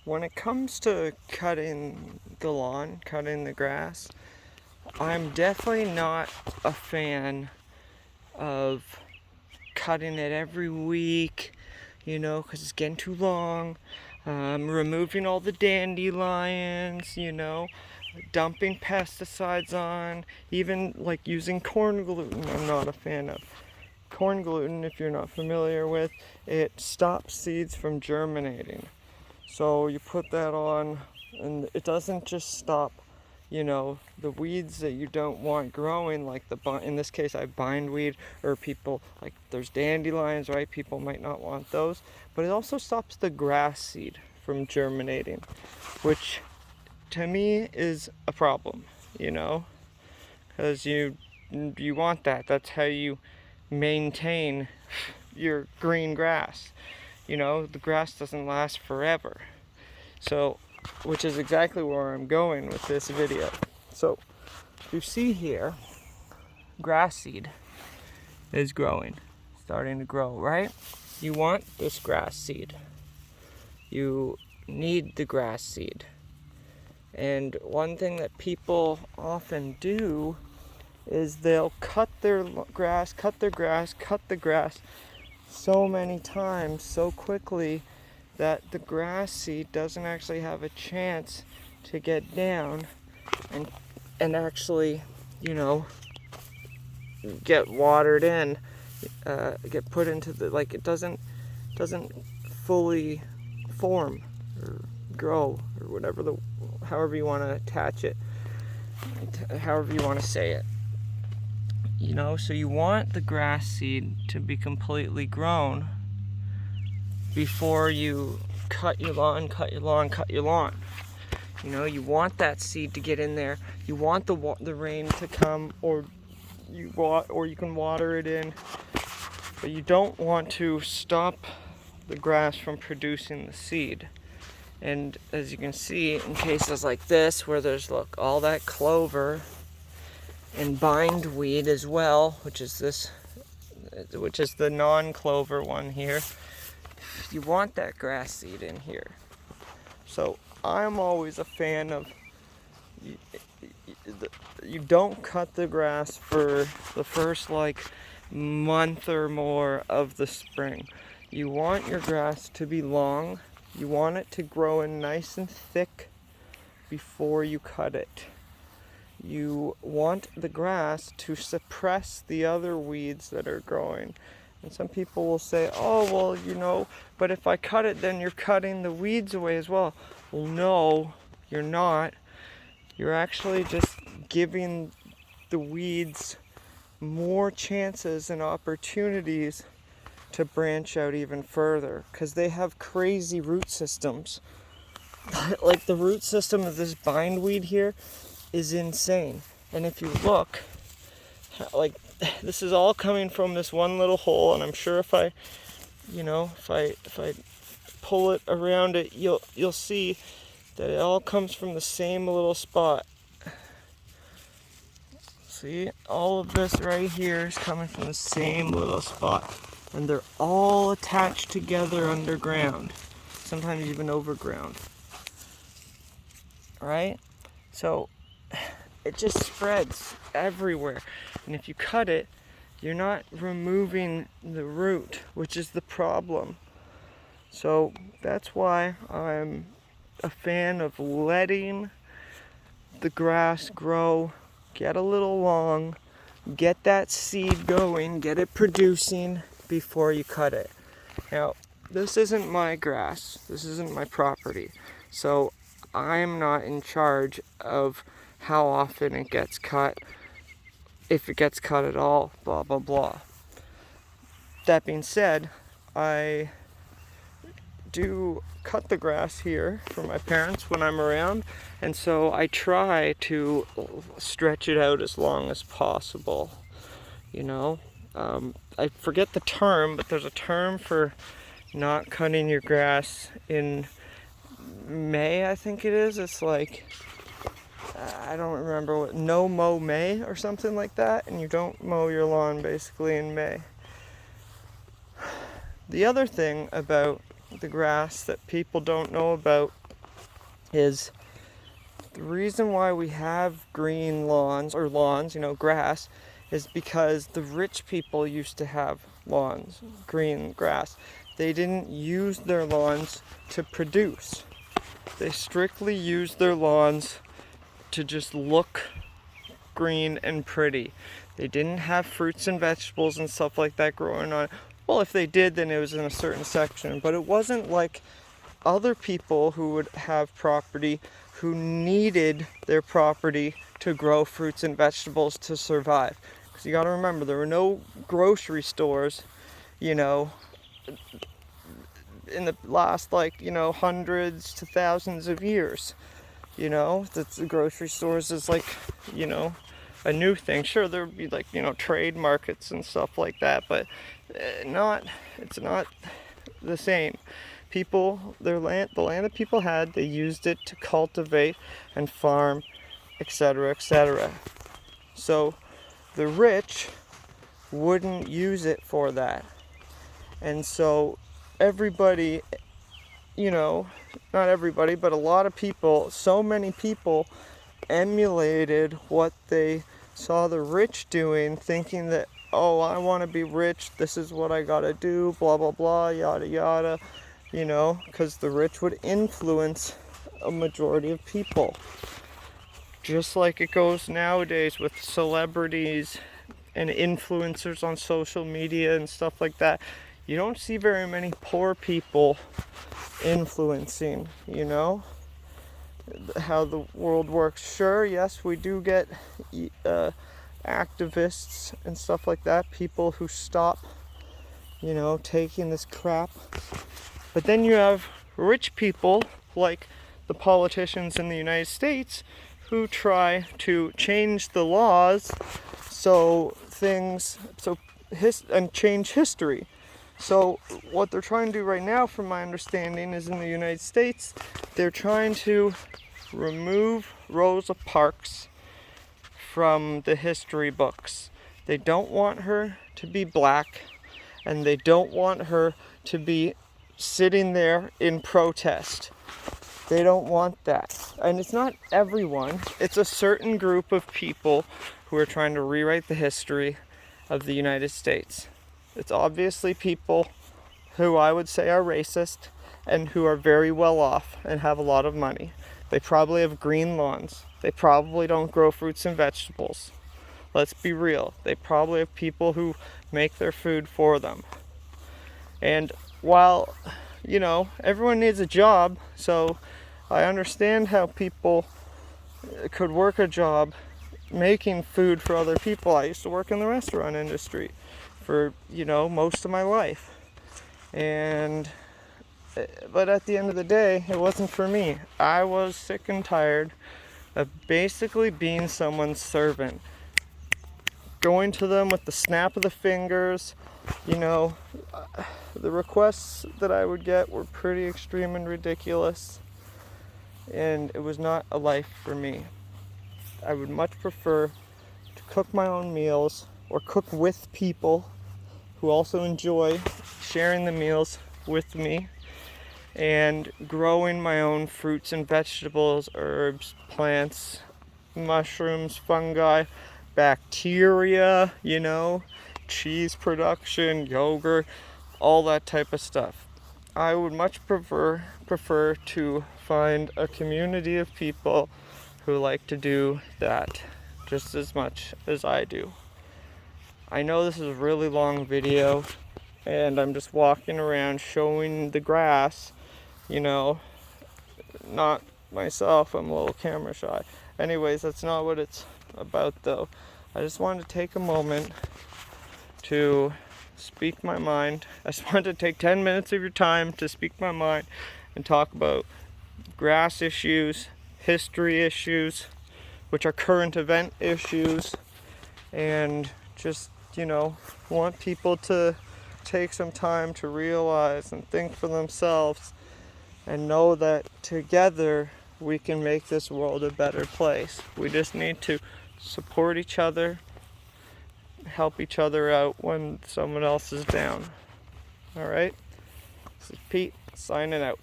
When it comes to cutting the lawn, cutting the grass, I'm definitely not a fan of cutting it every week, because it's getting too long. Removing all the dandelions, dumping pesticides on, even like using corn gluten, I'm not a fan of. Corn gluten, if you're not familiar with, it stops seeds from germinating. So you put that on, and it doesn't just stop, the weeds that you don't want growing, like in this case I bindweed, or people, like there's dandelions, right? People might not want those, but it also stops the grass seed from germinating, which to me is a problem, because you want that. That's how you maintain your green grass. The grass doesn't last forever. So, which is exactly where I'm going with this video. So, you see here, grass seed is growing, starting to grow, right? You want this grass seed. You need the grass seed. And one thing that people often do is they'll cut the grass so many times, so quickly, that the grass seed doesn't actually have a chance to get down and actually, get watered in, get put into it doesn't fully form or grow, or however you want to attach it, however you want to say it. So you want the grass seed to be completely grown before you cut your lawn. You want that seed to get in there. You want the rain to come, or you can water it in, but you don't want to stop the grass from producing the seed. And as you can see, in cases like this, where there's all that clover and bindweed as well, which is the non-clover one here, you want that grass seed in here. So I'm always a fan of, you don't cut the grass for the first month or more of the spring. You want your grass to be long. You want it to grow in nice and thick before you cut it. You want the grass to suppress the other weeds that are growing. And some people will say, oh, well, but if I cut it, then you're cutting the weeds away as well. Well, no, you're not. You're actually just giving the weeds more chances and opportunities to branch out even further, because they have crazy root systems. Like the root system of this bindweed here is insane. And if you look, this is all coming from this one little hole, and I'm sure if I pull it around it, you'll see that it all comes from the same little spot. See, all of this right here is coming from the same little spot, and they're all attached together underground, sometimes even overground. Right? So it just spreads everywhere. And if you cut it, you're not removing the root, which is the problem. So that's why I'm a fan of letting the grass grow, get a little long, get that seed going, get it producing before you cut it. Now, this isn't my grass, this isn't my property, so I'm not in charge of how often it gets cut, if it gets cut at all, blah, blah, blah. That being said, I do cut the grass here for my parents when I'm around, and so I try to stretch it out as long as possible. I forget the term, but there's a term for not cutting your grass in May, I think it is. It's like, I don't remember what, no mow May or something like that, and you don't mow your lawn basically in May. The other thing about the grass that people don't know about is the reason why we have green lawns, or lawns, grass, is because the rich people used to have lawns, green grass. They didn't use their lawns to produce. They strictly used their lawns to just look green and pretty. They didn't have fruits and vegetables and stuff like that growing on. Well, if they did, then it was in a certain section, but it wasn't like other people who would have property who needed their property to grow fruits and vegetables to survive. Because you got to remember, there were no grocery stores, in the last, hundreds to thousands of years. The grocery stores is a new thing. Sure, there would be trade markets and stuff like that, but it's not the same. People, the land that people had, they used it to cultivate and farm, etc., etc. So the rich wouldn't use it for that. And so everybody, not everybody, but a lot of people, so many people emulated what they saw the rich doing, thinking that, oh, I want to be rich, this is what I gotta do, blah, blah, blah, yada, yada. Because the rich would influence a majority of people. Just like it goes nowadays with celebrities and influencers on social media and stuff like that. You don't see very many poor people influencing, how the world works. Sure, yes, we do get activists and stuff like that, people who stop, taking this crap. But then you have rich people, like the politicians in the United States, who try to change the laws and change history. So what they're trying to do right now, from my understanding, is in the United States, they're trying to remove Rosa Parks from the history books. They don't want her to be black, and they don't want her to be sitting there in protest. They don't want that. And it's not everyone. It's a certain group of people who are trying to rewrite the history of the United States. It's obviously people who I would say are racist and who are very well off and have a lot of money. They probably have green lawns. They probably don't grow fruits and vegetables. Let's be real. They probably have people who make their food for them. And while, everyone needs a job, so I understand how people could work a job making food for other people. I used to work in the restaurant industry for, most of my life. But at the end of the day, it wasn't for me. I was sick and tired of basically being someone's servant. Going to them with the snap of the fingers, the requests that I would get were pretty extreme and ridiculous, and it was not a life for me. I would much prefer to cook my own meals or cook with people who also enjoy sharing the meals with me and growing my own fruits and vegetables, herbs, plants, mushrooms, fungi, bacteria, cheese production, yogurt, all that type of stuff. I would much prefer to find a community of people who like to do that just as much as I do. I know this is a really long video and I'm just walking around showing the grass, not myself. I'm a little camera shy. Anyways, that's not what it's about though. I just wanted to take a moment to speak my mind. I just wanted to take 10 minutes of your time to speak my mind and talk about grass issues, history issues, which are current event issues, and just, want people to take some time to realize and think for themselves and know that together we can make this world a better place. We just need to support each other, help each other out when someone else is down. Alright? This is Pete, signing out.